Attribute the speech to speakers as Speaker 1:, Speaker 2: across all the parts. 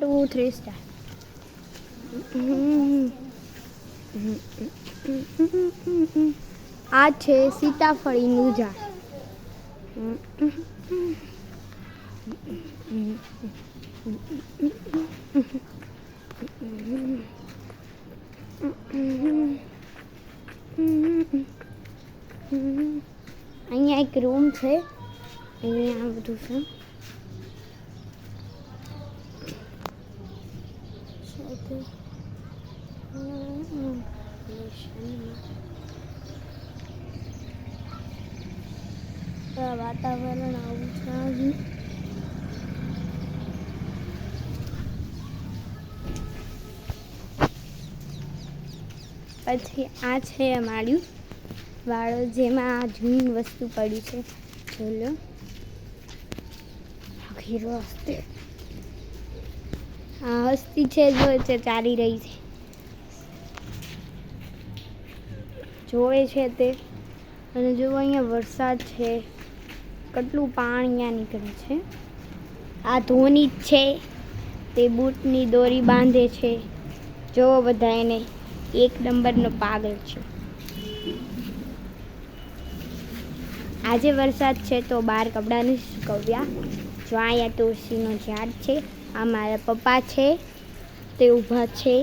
Speaker 1: 2 3 star. આ છે સીતાફળીનું ઝાડ. અહીંયા એક રૂમ છે. અહીંયા બધું છે. વાતાવરણ આવું છે. પછી આ છે અમારું વાળો, જેમાં જૂની વસ્તુ પડી છે. ચલો ઘેરો હસ્તે હસ્તી છે, જો છે ચાલી રહી છે, જોવે છે તે. અને જો અહીંયા વરસાદ છે, કેટલું પાણી અહીંયા નીકળે છે. આ ધોની જ છે, તે બૂટની દોરી બાંધે છે. જો બધા એને એક નંબરનો પાગલ છે. આજે વરસાદ છે તો બહાર કપડાં નથી સુકવ્યા. જો અહીંયા તુલસીનો ઝાડ છે. આ મારા પપ્પા છે, તે ઊભા છે.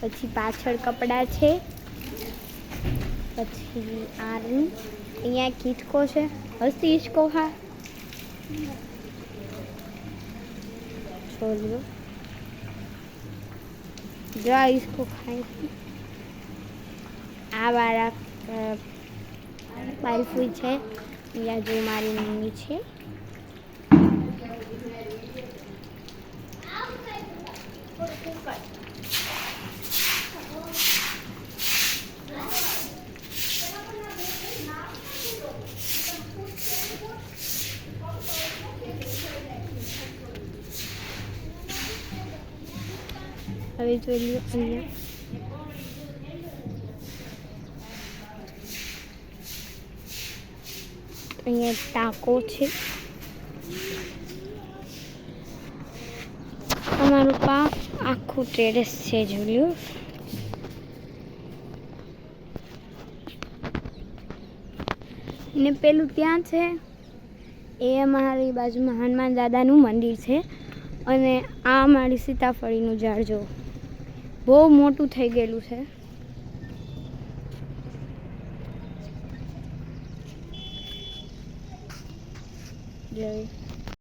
Speaker 1: પછી પાછળ કપડાં છે. પછી અહીંયા એક હિંચકો છે. હસતી હિંચકો. હા છોડ્યો. જો આ હિંચકો ખાય છે. આ વાળા બાલફૂલ છે. અહીંયા જો મારી મમ્મી છે. હવે જોઈ લો અહીંયા ટાંકો છે. અમારું આખું ટેરેસ છે. જોયું ને પેલું ત્યાં છે એ અમારી બાજુમાં હનુમાન દાદાનું મંદિર છે. અને આ અમારી સીતાફળીનું ઝાડ જો બહુ મોટું થઈ ગયેલું છે. જોઈ